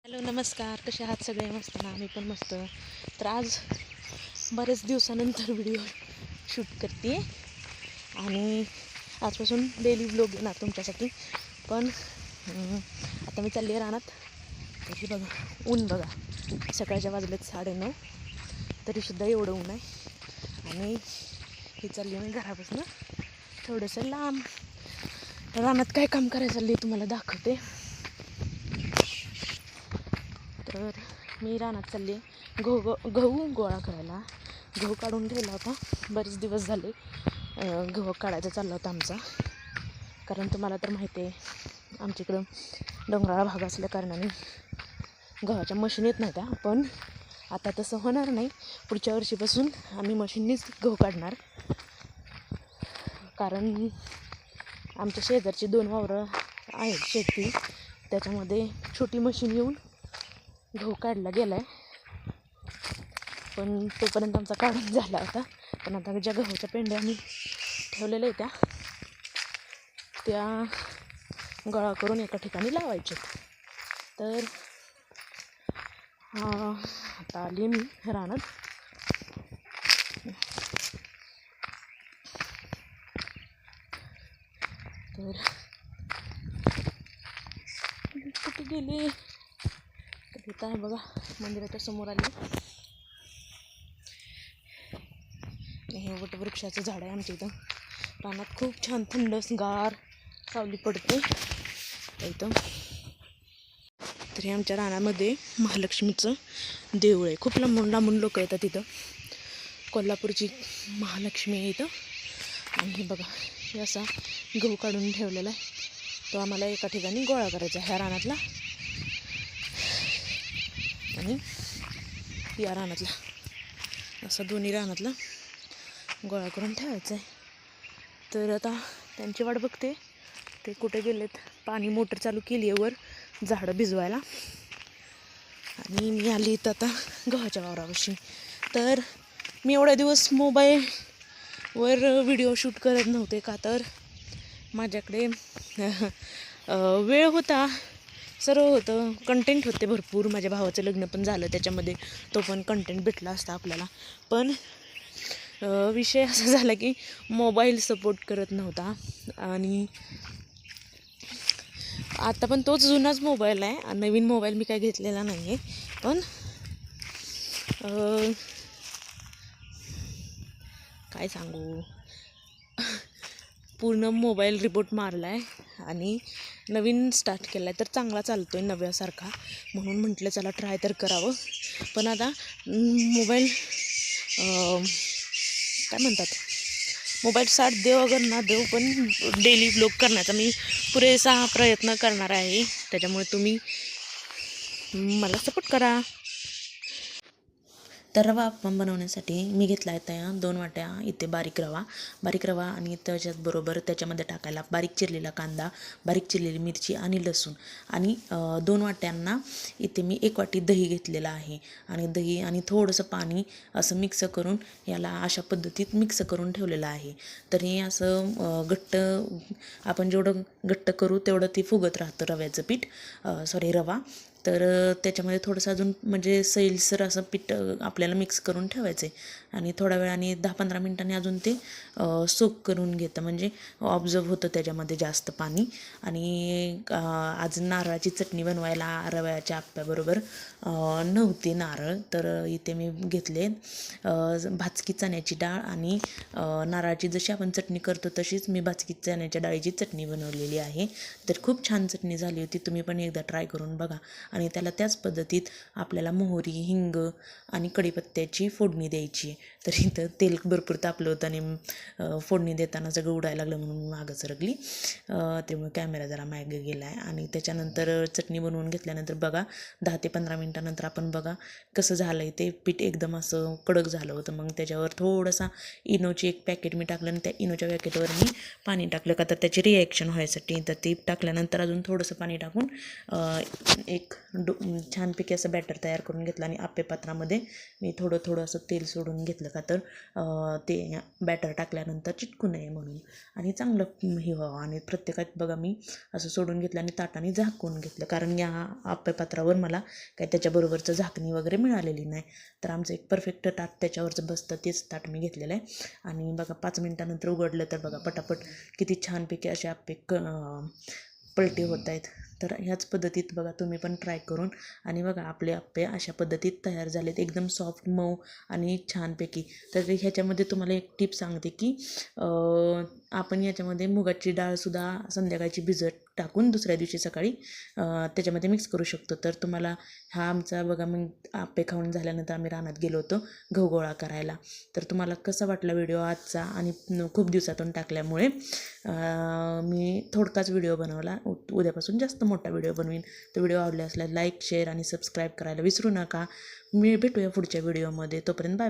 Hello नमस्कार, कसे आहात सगळे? मस्त ना? आम्ही पण मस्त. तर आज बरेच दिवसानंतर व्हिडिओ शूट करते आणि आजपासून डेली व्लॉग येणार तुमच्यासाठी. पण आता मी चालली आहे रानात. तरी बघा ऊन, बघा सकाळच्या वाजलेत 9:30 तरीसुद्धा एवढं ऊन आहे. आणि ही चालली मी घरापासून थोडंसं लांब. रानात काय काम करायचं चालली तुम्हाला दाखवते. तर मी रानात चालली गहू गोळा करायला. गहू काढून ठेवला होता, बरेच दिवस झाले गहू काढायचा चालला होता आमचा. कारण तुम्हाला तर माहिती आहे आमच्याकडं डोंगराळ भाग असल्या कारणाने गव्हाच्या मशीन येत नव्हत्या. पण आता तसं होणार नाही. पुढच्या वर्षीपासून आम्ही मशीननीच गहू काढणार. कारण आमच्या शेजारची 2 वावरं आहेत शेती, त्याच्यामध्ये छोटी मशीन येऊन गहू काढला गेला आहे. पण तोपर्यंत आमचा काढून झाला होता. पण आता ज्या गव्हाच्या पेंड्या आम्ही ठेवलेल्या आहेत त्या गोळा करून एका ठिकाणी लावायचे. तर आता आली मी रानात. तर कुठे गेली? तर इथं आहे बघा, मंदिराच्या समोर आली. हे वटवृक्षाचं झाड आहे आमच्या इथं. रानात खूप छान थंडगार सावली पडते इथं. तरी आमच्या रानामध्ये महालक्ष्मीचं देऊळ आहे. खूप लांबून लांबून लोक येतात इथं. कोल्हापूरची महालक्ष्मी आहे इथं. आणि हे बघा, हे असा गहू काढून ठेवलेला आहे. तो आम्हाला एका ठिकाणी गोळा करायचा ह्या रानातला आणि या रानातला, असा दोन्ही रानातला गोळा करून ठेवायचा आहे. तर आता त्यांची वाट बघते, ते कुठे गेलेत. पाणी मोटर चालू केली आहे वर झाडं भिजवायला. आणि मी आली इथं आता गव्हाच्या वावरापाशी. तर मी एवढ्या दिवस मोबाईलवर व्हिडिओ शूट करत नव्हते, का तर माझ्याकडे वेळ होता, सर्व होतं, कंटेंट होते भरपूर. माझ्या भावाचं लग्न पण झालं, त्याच्यामध्ये तो पण कंटेंट भेटला असता आपल्याला. पण विषय असा झाला की मोबाईल सपोर्ट करत नव्हता. आणि आता पण तोच जुनाच मोबाईल आहे, नवीन मोबाईल मी काय घेतलेला नाही आहे. पण काय सांगू, पूर्ण मोबाईल रिपोर्ट मारला आहे आणि नवीन स्टार्ट केला आहे. तर चांगला चालतो आहे नव्यासारखा, म्हणून म्हटलं चला ट्राय तर करावं. पण आता मोबाईल काय म्हणतात, मोबाईल साथ देव अगर ना देव, पण डेली व्लॉग करण्याचा मी पुरेसा प्रयत्न करणार आहे. त्याच्यामुळे तुम्ही मला सपोर्ट करा. तर रवा अप्पम बनवण्यासाठी मी घेतला आहे त्या 2 वाट्या इथे बारीक रवा आणि त्याच्याचबरोबर त्याच्यामध्ये टाकायला बारीक चिरलेला कांदा, बारीक चिरलेली मिरची आणि लसूण. आणि 2 वाट्यांना इथे मी 1 वाटी दही घेतलेला आहे. आणि दही आणि थोडंसं पाणी असं मिक्स करून याला अशा पद्धतीत मिक्स करून ठेवलेलं आहे. तर हे असं घट्ट, आपण जेवढं घट्ट करू तेवढं ते फुगत राहतं रव्याचं पीठ, रवा. तर त्याच्यामध्ये थोडंसं अजून म्हणजे सैलसर असं पीठ आपल्याला मिक्स करून ठेवायचं आहे. आणि थोड्या वेळाने 10-15 मिनिटांनी अजून ते सोक करून घेतं, म्हणजे ऑब्झर्व होतं त्याच्यामध्ये जास्त पाणी. आणि आज नारळाची चटणी बनवायला रव्याच्या आप्प्याबरोबर नव्हते नारळ, तर इथे मी घेतले भाजकी चण्याची डाळ आणि नारळाची. जशी आपण चटणी करतो तशीच मी भाजकी चण्याच्या डाळीची चटणी बनवलेली आहे. तर खूप छान चटणी झाली होती, तुम्ही पण एकदा ट्राय करून बघा. आणि त्याला त्याच पद्धतीत आपल्याला मोहरी, हिंग आणि कढीपत्त्याची फोडणी द्यायची. तर इथं तेल भरपूर तापलं होतं आणि फोडणी देताना सगळं उडायला लागलं, म्हणून मी मागं सरकली. त्यामुळे कॅमेरा जरा मागे गेला आहे. आणि त्याच्यानंतर चटणी बनवून घेतल्यानंतर बघा 10 ते 15 मिनटानंतर आपण बघा कसं झालं आहे ते पीठ. एकदम असं कडक झालं होतं. मग त्याच्यावर थोडासा इनोची 1 पॅकेट मी टाकलं आणि त्या इनोच्या पॅकेटवर मी पाणी टाकलं, का तर त्याची रिॲक्शन व्हायसाठी. तर ती टाकल्यानंतर अजून थोडंसं पाणी टाकून एक छानपैकी असं बॅटर तयार करून घेतलं आणि आप्पे पात्रामध्ये मी थोडं थोडं असं तेल सोडून घेतलं का तर ते बॅटर टाकल्यानंतर चिटकू नये म्हणून आणि चांगलं हे व्हावं. आणि प्रत्येकात बघा मी असं सोडून घेतलं आणि ताटाने झाकून घेतलं, कारण या आप्पे पात्रावर मला काही त्याच्याबरोबरचं झाकणी वगैरे मिळालेली नाही. तर आमचं एक परफेक्ट ताट त्याच्यावरचं बसतं तेच ताट मी घेतलेलं आहे. आणि बघा 5 मिनिटानंतर उघडलं तर बघा पटापट किती छानपैकी असे आप्पे पलटी होत आहेत. तर ह्याच पद्धतीत बघा तुम्ही पण ट्राय करून आणि बघा आपले आप्पे अशा पद्धतीत तयार झालेत, एकदम सॉफ्ट मऊ आणि छानपैकी. तर ह्याच्यामध्ये तुम्हाला एक टिप सांगते की आपण याच्यामध्ये मुगाची डाळसुद्धा संध्याकाळची भिजत टाकून दुसऱ्या दिवशी सकाळी त्याच्यामध्ये मिक्स करू शकतो. तर तुम्हाला हा आमचा बघा मग आप्पे खाऊन झाल्यानंतर आम्ही रानात गेलो होतो गहू गोळा करायला. तर तुम्हाला कसा वाटला व्हिडिओ आजचा, आणि खूप दिवसातून टाकल्यामुळे मी थोडकाच व्हिडिओ बनवला. उद्यापासून जास्त मोठा व्हिडिओ बनवीन. तर व्हिडिओ आवडला असल्यास लाईक शेअर आणि सबस्क्राईब करायला विसरू नका. मी भेटूया पुढच्या व्हिडिओमध्ये. तोपर्यंत बाय.